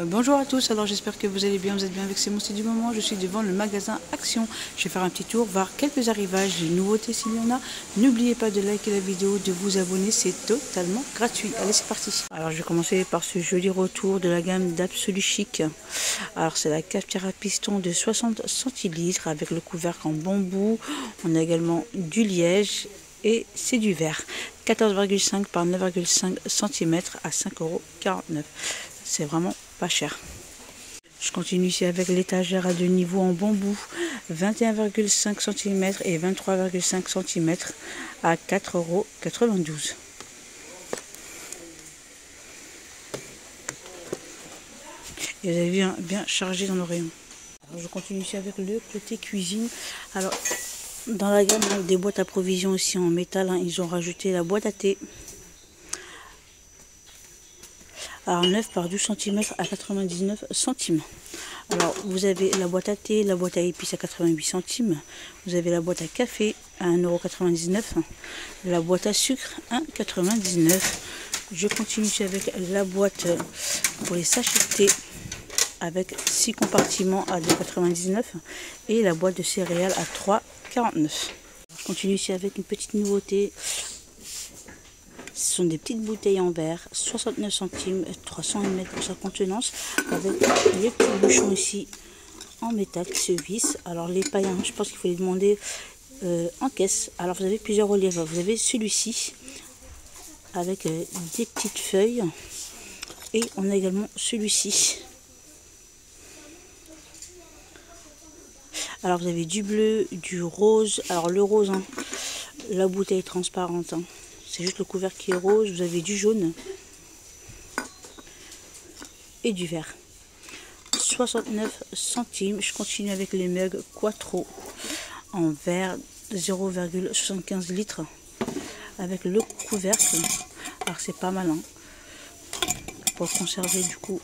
Bonjour à tous, alors j'espère que vous allez bien, vous êtes bien avec C'est du moment. Je suis devant le magasin Action. Je vais faire un petit tour, voir quelques arrivages, des nouveautés s'il y en a. N'oubliez pas de liker la vidéo, de vous abonner, c'est totalement gratuit. Allez, c'est parti. Alors je vais commencer par ce joli retour de la gamme d'Absolu Chic. Alors c'est la cafetière à piston de 60 centilitres avec le couvercle en bambou. On a également du liège et c'est du verre. 14,5 par 9,5 cm à 5,49 €. C'est vraiment pas cher. Je continue ici avec l'étagère à deux niveaux en bambou, 21,5 cm et 23,5 cm à 4,92 €. Et vous avez vu, bien chargé dans le rayon. Alors, je continue ici avec le côté cuisine. Alors, dans la gamme des boîtes à provisions aussi en métal, ils ont rajouté la boîte à thé. Alors 9 par 12 cm à 99 centimes. Alors vous avez la boîte à thé, la boîte à épices à 88 centimes. Vous avez la boîte à café à 1,99 €. La boîte à sucre 1,99 €. Je continue avec la boîte pour les sachets de thé avec 6 compartiments à 2,99 € et la boîte de céréales à 3,49 €. Je continue ici avec une petite nouveauté. Ce sont des petites bouteilles en verre, 69 centimes, 300 ml pour sa contenance, avec les petits bouchons ici en métal qui se vissent. Alors les pailles, je pense qu'il faut les demander en caisse. Alors vous avez plusieurs reliefs. Vous avez celui-ci avec des petites feuilles et on a également celui-ci. Alors vous avez du bleu, du rose. Alors le rose, la bouteille est transparente. C'est juste le couvercle qui est rose. Vous avez du jaune et du vert. 69 centimes. Je continue avec les mugs Quattro en verre 0,75 litres avec le couvercle. Alors c'est pas mal pour conserver du coup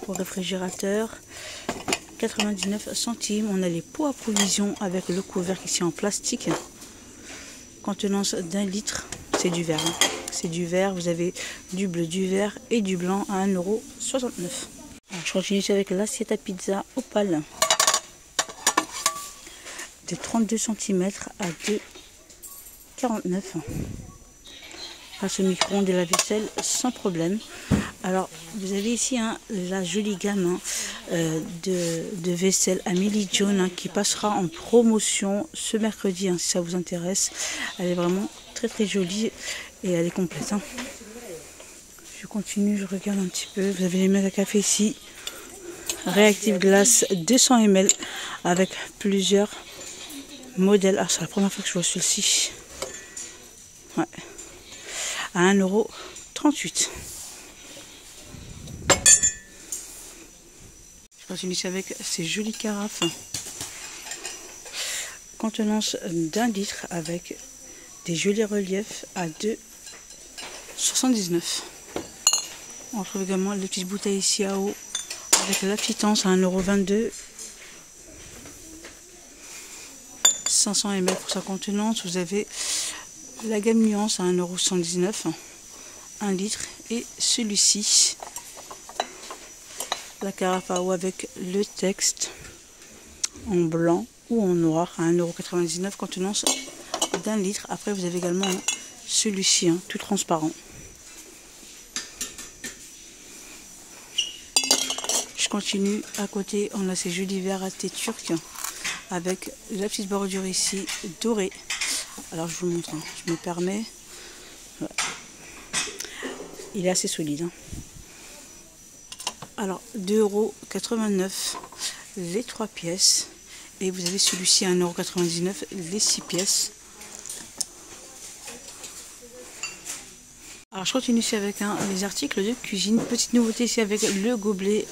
au réfrigérateur. 99 centimes. On a les pots à provision avec le couvercle ici en plastique. Contenance d'1 litre. C'est du vert. C'est du vert. Vous avez du bleu, du vert et du blanc à 1,69 €. Je continue avec l'assiette à pizza Opale de 32 cm à 2,49 €. Face au micro-ondes et la vaisselle sans problème. Alors vous avez ici la jolie gamme de vaisselle Amélie John qui passera en promotion ce mercredi si ça vous intéresse. Elle est vraiment très jolie et elle est complète. Je continue, je regarde un petit peu. Vous avez les mugs à café ici. Reactive Glass 200 ml avec plusieurs modèles. Ah, c'est la première fois que je vois celui-ci. Ouais. À 1,38 €. Je continue avec ces jolies carafes. Contenance d'1 litre avec des jolis reliefs à 2,79 €. On retrouve également les petites bouteilles ici à eau avec la quittance à 1,22 €. 500 ml pour sa contenance. Vous avez la gamme nuance à 1,119 €. 1 litre. Et celui-ci, la carafe à eau avec le texte en blanc ou en noir à 1,99 €. Contenance d'1 litre. Après vous avez également celui-ci tout transparent. Je continue à côté, on a ces jolis verres à thé turc avec la petite bordure ici dorée. Alors je vous montre, je me permets. Ouais. Il est assez solide. Alors 2,89 € les 3 pièces et vous avez celui-ci à 1,99 € les 6 pièces. Alors je continue ici avec les articles de cuisine. Petite nouveauté ici avec le gobelet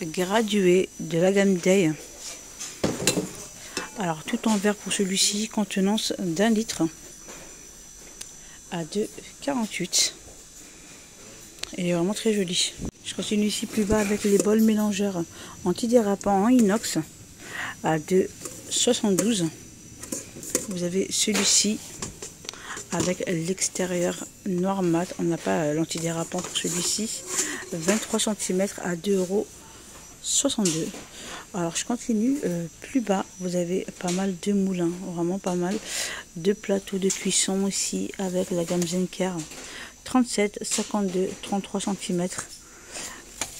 gradué de la gamme Day. Alors tout en verre pour celui-ci, contenance d'1 litre à 2,48 €. Il est vraiment très joli. Je continue ici plus bas avec les bols mélangeurs antidérapants en inox à 2,72 €. Vous avez celui-ci avec l'extérieur noir mat. On n'a pas l'antidérapant pour celui-ci. 23 cm à 2,49 €. 62. Alors je continue, plus bas vous avez pas mal de moulins, vraiment pas mal de plateaux de cuisson ici avec la gamme Zenker 37, 52, 33 cm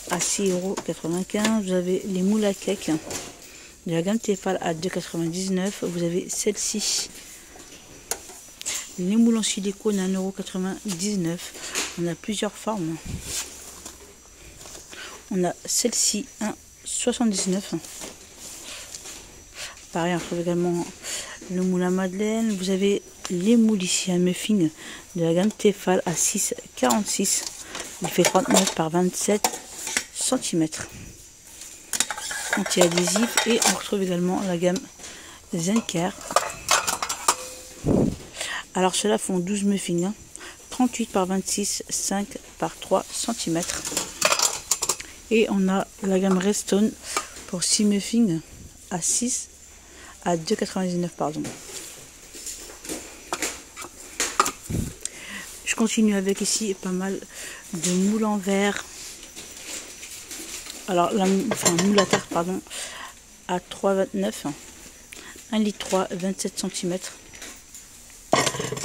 à 6,95 €. Vous avez les moules à cake de la gamme Tefal à 2,99 €. Vous avez celle-ci, les moules en silicone à 1,99 €. On a plusieurs formes. On a celle-ci 1,79 €. Pareil, on trouve également le moule à madeleine. Vous avez les moules ici à muffin de la gamme Tefal à 6,46 €. Il fait 39 par 27 cm. Anti-adhésif. Et on retrouve également la gamme Zenker. Alors ceux-là font 12 muffins. 38 par 26, 5 par 3 cm. Et on a la gamme Redstone pour 6 muffins à 2,99 €, pardon. Je continue avec ici pas mal de moules en verre. Alors moule à tarte, pardon, à 3,29 €. 1,3 litre, 27 cm.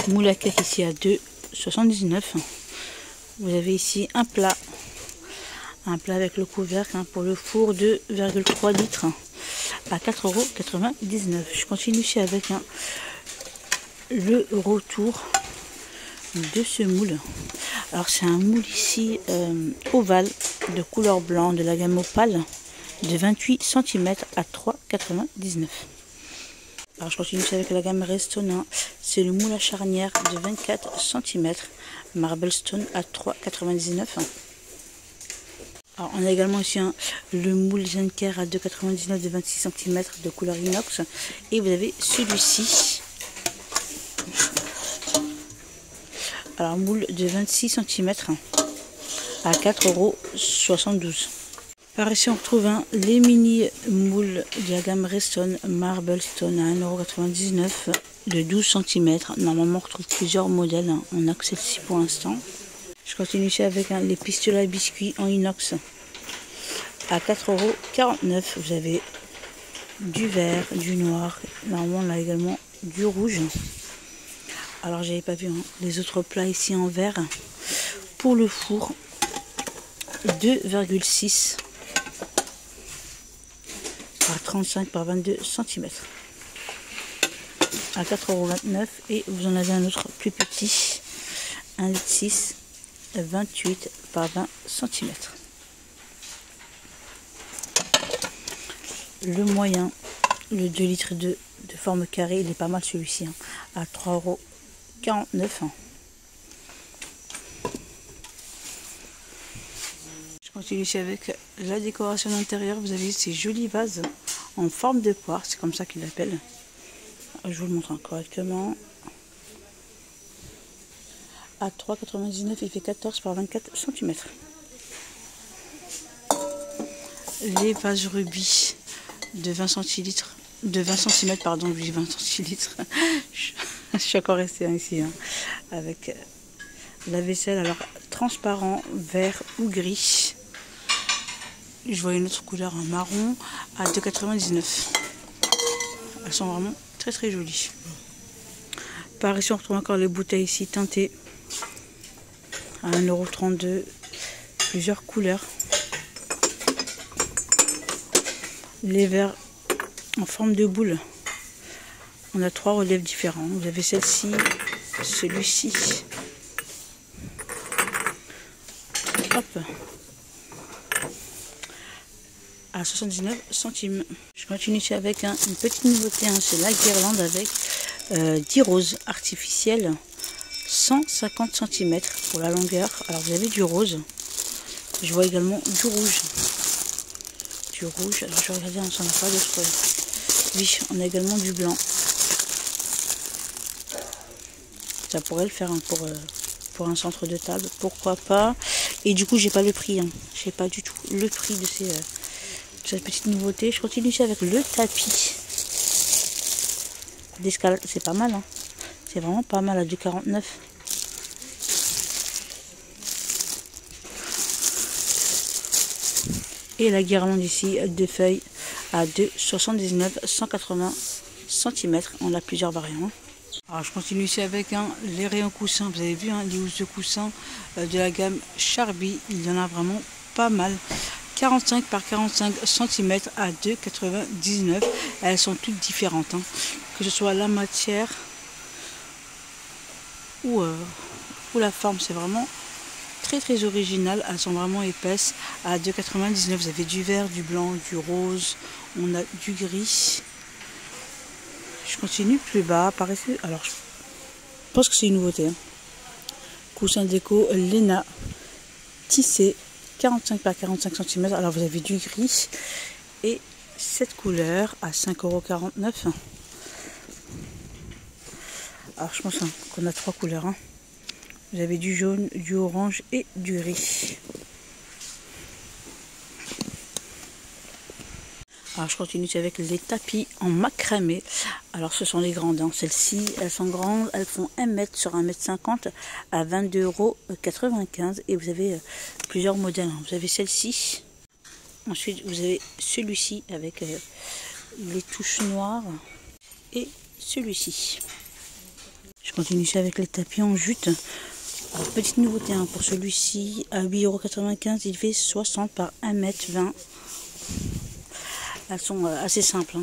Moule à cake ici à 2,79 €. Vous avez ici un plat avec le couvercle pour le four de 2,3 litres à 4,99 €. Je continue ici avec le retour de ce moule. Alors c'est un moule ici ovale de couleur blanc de la gamme Opale de 28 cm à 3,99 €. Alors je continue ici avec la gamme Redstone. C'est le moule à charnière de 24 cm Marble Stone à 3,99 €. Alors, on a également ici le moule Zenker à 2,99 € de 26 cm de couleur inox. Et vous avez celui-ci. Alors moule de 26 cm à 4,72 €. Par ici on retrouve les mini moules de la gamme Redstone Marble Stone à 1,99 € de 12 cm. Normalement on retrouve plusieurs modèles. On a que celle-ci pour l'instant. Je continue ici avec les pistolets à biscuits en inox à 4,49 €. Vous avez du vert, du noir. Normalement on a également du rouge. Alors j'avais pas vu les autres plats ici en verre. Pour le four, 2,6 par 35 par 22 cm à 4,29 €. Et vous en avez un autre plus petit, 1,6 litre, 28 par 20 cm. Le moyen, le 2 litres de forme carrée, il est pas mal celui-ci, à 3,49 €. Je continue ici avec la décoration d'intérieur. Vous avez ces jolis vases en forme de poire, c'est comme ça qu'ils l'appellent. Je vous le montre correctement. À 3,99 €, il fait 14 par 24 cm. Les vases rubis de 20 centilitres, de 20 cm, pardon, oui, 20 centilitres. Je suis encore restée ici avec la vaisselle. Alors transparent, vert ou gris. Je vois une autre couleur, un marron à 2,99 €. Elles sont vraiment très très jolies. Par ici on retrouve encore les bouteilles ici teintées à 1,32 €. Plusieurs couleurs. Les verres en forme de boule. On a 3 relèves différents. Vous avez celle-ci, celui-ci. Hop. À 79 centimes. Je continue ici avec une petite nouveauté. C'est la guirlande avec 10 roses artificielles. 150 cm pour la longueur. Alors vous avez du rose. Je vois également du rouge. Alors je vais regarder, on s'en a pas d'autres. Oui, on a également du blanc. Ça pourrait le faire pour un centre de table, pourquoi pas. Et du coup j'ai pas le prix, j'ai pas du tout le prix de cette petite nouveauté. Je continue ici avec le tapis d'escalade. C'est pas mal, c'est vraiment pas mal à 2,49 €. Et la guirlande ici de feuilles à 2,79, 180 cm. On a plusieurs variants. Alors je continue ici avec les rayons coussins. Vous avez vu les housses de coussins de la gamme Charby. Il y en a vraiment pas mal. 45 par 45 cm à 2,99. Elles sont toutes différentes. Que ce soit la matière ou la forme. C'est vraiment très original. Elles sont vraiment épaisses à 2,99. Vous avez du vert, du blanc, du rose. On a du gris. Je continue plus bas par ici. Alors je pense que c'est une nouveauté. Coussin déco Lena tissé 45 par 45 cm. Alors vous avez du gris et cette couleur à 5,49 €. Alors je pense qu'on a 3 couleurs. Vous avez du jaune, du orange et du gris. Alors je continue avec les tapis en macramé. Alors ce sont les grandes. Celles-ci, elles sont grandes. Elles font 1 m sur 1,50 m à 22,95 €. Et vous avez plusieurs modèles. Vous avez celle-ci. Ensuite vous avez celui-ci avec les touches noires. Et celui-ci. Je continue avec les tapis en jute. Alors, petite nouveauté pour celui-ci. À 8,95 €. Il fait 60 par 1,20 m. Elles sont assez simples,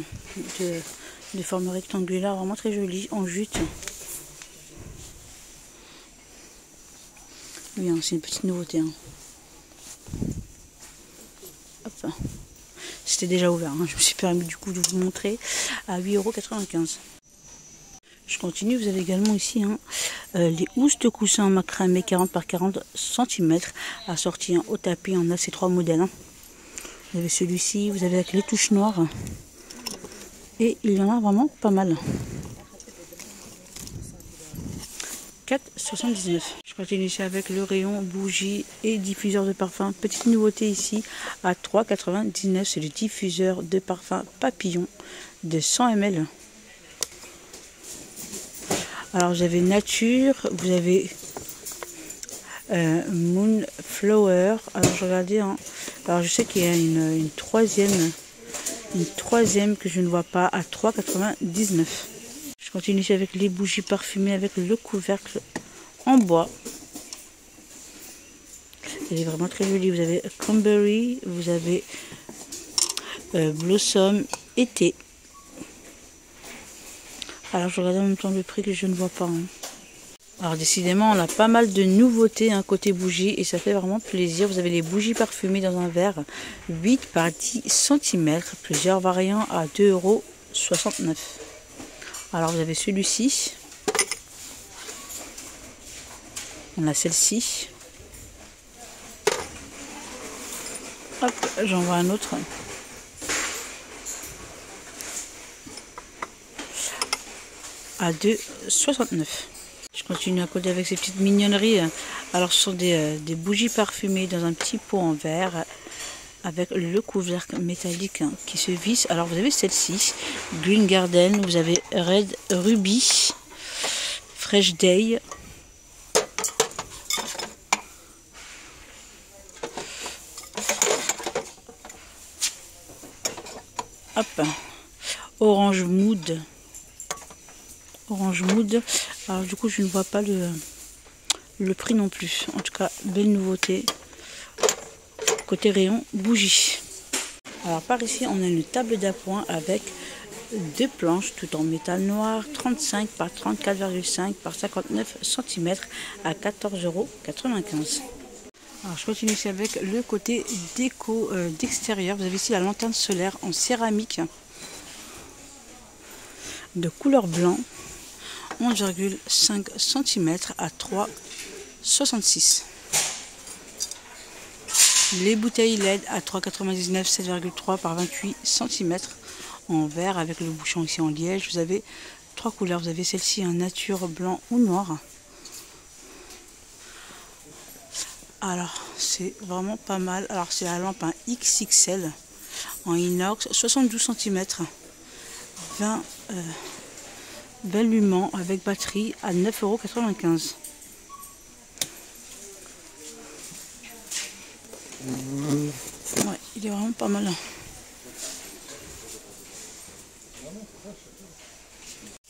de forme rectangulaire, vraiment très jolies, en jute. Oui, c'est une petite nouveauté. Hop. C'était déjà ouvert, je me suis permis du coup de vous montrer à 8,95 €. Je continue, vous avez également ici les housses de coussin en macramé 40 par 40 cm, assorties au tapis. On a ces 3 modèles. Vous avez celui-ci, vous avez avec les touches noires. Et il y en a vraiment pas mal. 4,79 €. Je continue ici avec le rayon bougies et diffuseur de parfum. Petite nouveauté ici à 3,99 €. C'est le diffuseur de parfum papillon de 100 ml. Alors vous avez nature, vous avez Moonflower. Alors je regardais. Alors je sais qu'il y a une troisième que je ne vois pas à 3,99 €. Je continue ici avec les bougies parfumées avec le couvercle en bois. Elle est vraiment très jolie. Vous avez Cranberry, vous avez Blossom été. Alors je regarde en même temps le prix que je ne vois pas. Alors décidément on a pas mal de nouveautés côté bougies et ça fait vraiment plaisir. Vous avez les bougies parfumées dans un verre 8 par 10 cm, plusieurs variants à 2,69 €. Alors vous avez celui-ci, on a celle-ci, hop, j'en vois un autre. À 2,69 €. Je continue à côté avec ces petites mignonneries. Alors ce sont des bougies parfumées dans un petit pot en verre avec le couvercle métallique qui se visse. Alors vous avez celle-ci, Green Garden, vous avez Red Ruby, Fresh Day. Hop, Orange Mood. Alors du coup je ne vois pas le prix non plus. En tout cas belle nouveauté côté rayon bougie. Alors par ici on a une table d'appoint avec 2 planches tout en métal noir 35 par 34,5 par 59 cm à 14,95 €. Alors je continue ici avec le côté déco d'extérieur. Vous avez ici la lanterne solaire en céramique de couleur blanc 11,5 cm à 3,66 €. Les bouteilles LED à 3,99 €, 7,3 par 28 cm en verre avec le bouchon ici en liège. Vous avez 3 couleurs. Vous avez celle-ci en nature blanc ou noir. Alors c'est vraiment pas mal. Alors c'est la lampe XXL en inox 72 cm 20 lumens avec batterie à 9,95 €. Ouais, il est vraiment pas mal.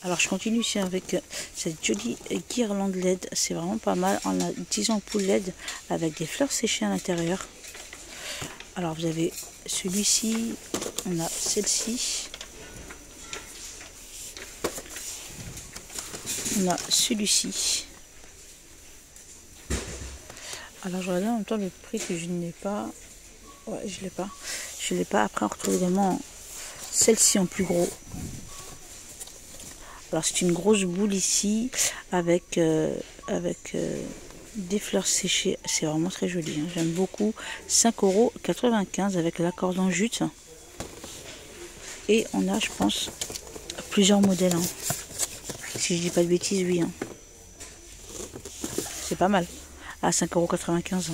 Alors je continue ici avec cette jolie guirlande LED, c'est vraiment pas mal. On a 10 ampoules LED avec des fleurs séchées à l'intérieur. Alors vous avez celui-ci, on a celle-ci, on a celui-ci. Alors je regarde en même temps le prix que je n'ai pas. Ouais, je l'ai pas. Je l'ai pas. Après on retrouve également celle-ci en plus gros. Alors c'est une grosse boule ici avec des fleurs séchées. C'est vraiment très joli. Hein. J'aime beaucoup. 5,95 € avec l'accord en jute. Et on a, je pense, plusieurs modèles. Hein. Si je dis pas de bêtises, oui. Hein. C'est pas mal. À 5,95 €.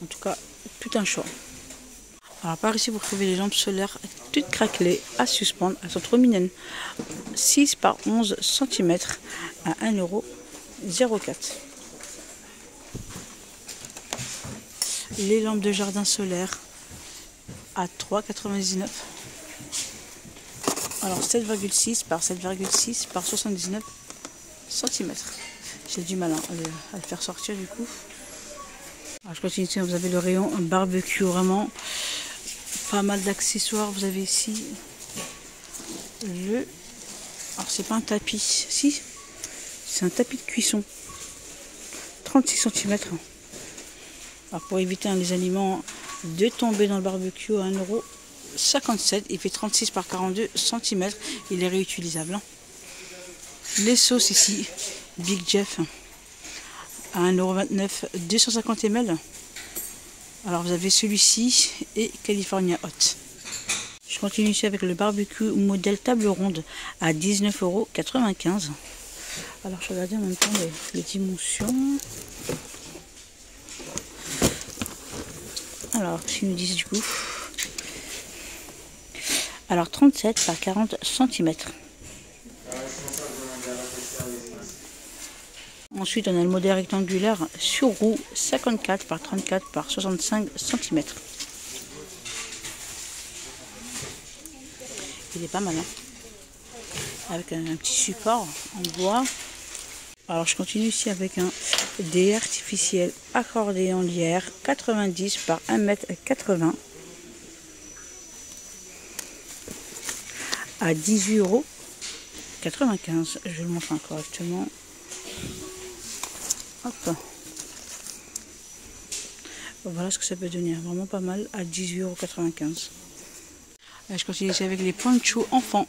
En tout cas, tout un choix. Alors par ici, vous retrouvez les lampes solaires toutes craquelées à suspendre. Elles sont trop mignonnes. 6 par 11 cm à 1,04 €. Les lampes de jardin solaire à 3,99 €. Alors 7,6 par 7,6 par 79 cm. J'ai du mal à le faire sortir du coup. Alors je continue ici, vous avez le rayon barbecue, vraiment pas mal d'accessoires. Vous avez ici alors c'est pas un tapis, si, c'est un tapis de cuisson, 36 cm. Alors pour éviter les aliments de tomber dans le barbecue à 1,57 €, il fait 36 par 42 cm, il est réutilisable. Les sauces ici, Big Jeff à 1,29 €, 250 ml. Alors vous avez celui-ci et California Hot. Je continue ici avec le barbecue modèle table ronde à 19,95 €. Alors je regarde en même temps les dimensions. Alors ils nous disent du coup. Alors 37 par 40 cm. Ensuite, on a le modèle rectangulaire sur roue 54 par 34 par 65 cm. Il est pas mal, hein, avec un petit support en bois. Alors, je continue ici avec un dé artificiel accordé en lierre 90 par 1,80 m à 18,95 €. Je le montre correctement. Hop. Voilà ce que ça peut donner, vraiment pas mal à 18,95 €. Je continue ici avec les ponchos enfants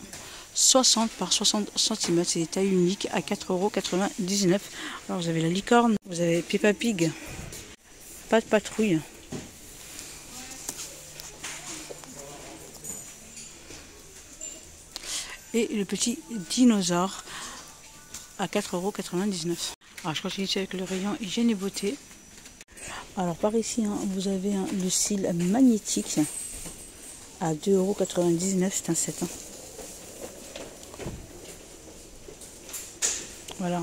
60 par 60 cm, c'est des tailles uniques à 4,99 €. Alors vous avez la licorne, vous avez Peppa Pig, pas de patrouille. Et le petit dinosaure à 4,99 €. Alors je continue ici avec le rayon hygiène et beauté. Alors par ici, hein, vous avez le cil magnétique à 2,99 €, c'est un set. Hein. Voilà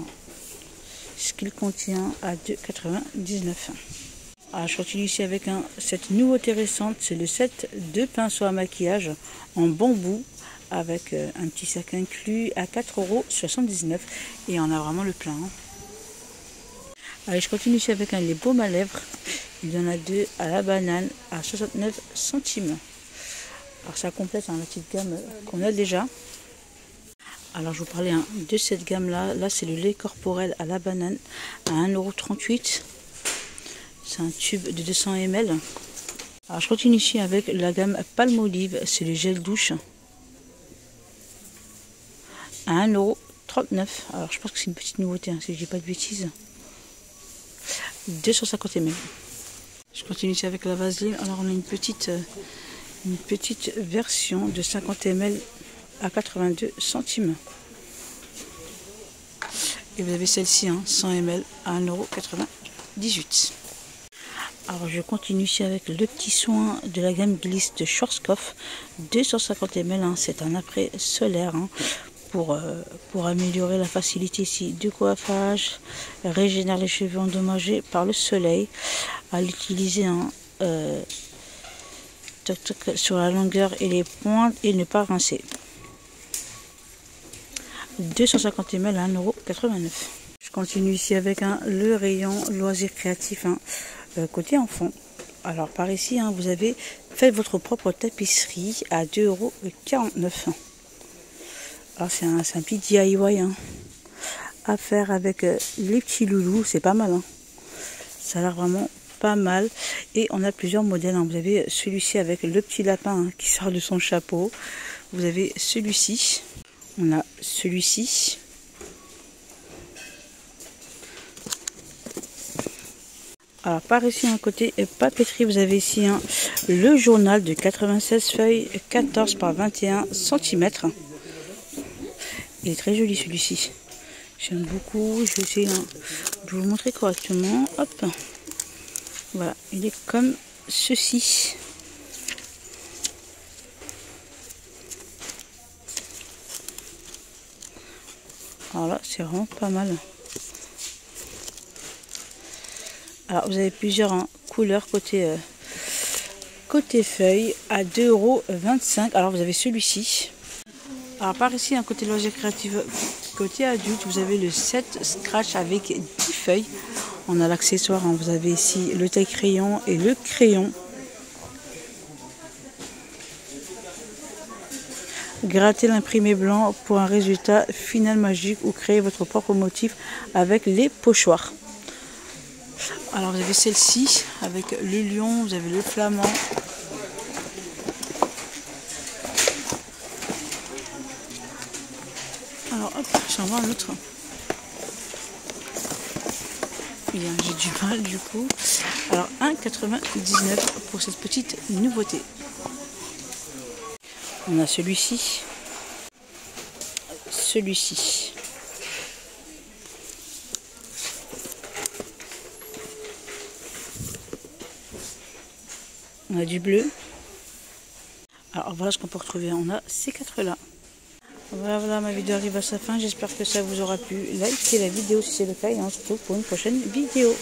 ce qu'il contient à 2,99 €. Alors je continue ici avec cette nouveauté récente, c'est le set de pinceaux à maquillage en bambou avec un petit sac inclus à 4,79 € et on a vraiment le plein. Hein. Allez, je continue ici avec les baumes à lèvres. Il y en a deux à la banane à 69 centimes. Alors ça complète la petite gamme qu'on a déjà. Alors je vous parlais de cette gamme là. Là c'est le lait corporel à la banane à 1,38 €. C'est un tube de 200 ml. Alors je continue ici avec la gamme Palmolive. C'est le gel douche à 1,39 €. Alors je pense que c'est une petite nouveauté, hein, si je dis pas de bêtises. 250 ml. Je continue ici avec la vaseline. Alors on a une petite version de 50 ml à 82 centimes. Et vous avez celle-ci, 100 ml à 1,98 €. Alors je continue ici avec le petit soin de la gamme glisse de Schwarzkopf, 250 ml. C'est un après solaire pour améliorer la facilité ici du coiffage, régénère les cheveux endommagés par le soleil, à l'utiliser sur la longueur et les pointes et ne pas rincer. 250 ml à 1,89 €. Je continue ici avec le rayon loisirs créatifs côté enfant. Alors par ici, vous avez fait votre propre tapisserie à 2,49 €. Alors c'est un petit DIY à faire avec les petits loulous, c'est pas mal. Ça a l'air vraiment pas mal. Et on a plusieurs modèles. Vous avez celui-ci avec le petit lapin qui sort de son chapeau. Vous avez celui-ci. On a celui-ci. Alors par ici, côté papeterie, vous avez ici le journal de 96 feuilles, 14 par 21 cm. Il est très joli celui-ci. J'aime beaucoup. Je vais essayer de vous le montrer correctement. Hop. Voilà, il est comme ceci. Alors là, c'est vraiment pas mal. Alors vous avez plusieurs couleurs côté feuille à 2,25 €. Alors vous avez celui-ci. Alors par ici, côté loisirs créatifs, côté adulte, vous avez le set scratch avec 10 feuilles. On a l'accessoire, vous avez ici le taille-crayon et le crayon. Grattez l'imprimé blanc pour un résultat final magique ou créez votre propre motif avec les pochoirs. Alors vous avez celle-ci avec le lion, vous avez le flamand. Alors hop, j'en vois un autre. Bien, j'ai du mal du coup. Alors 1,99 € pour cette petite nouveauté. On a celui-ci. Celui-ci. On a du bleu. Alors voilà ce qu'on peut retrouver. On a ces quatre-là. Voilà, ma vidéo arrive à sa fin. J'espère que ça vous aura plu. Likez la vidéo si c'est le cas et on se retrouve pour une prochaine vidéo.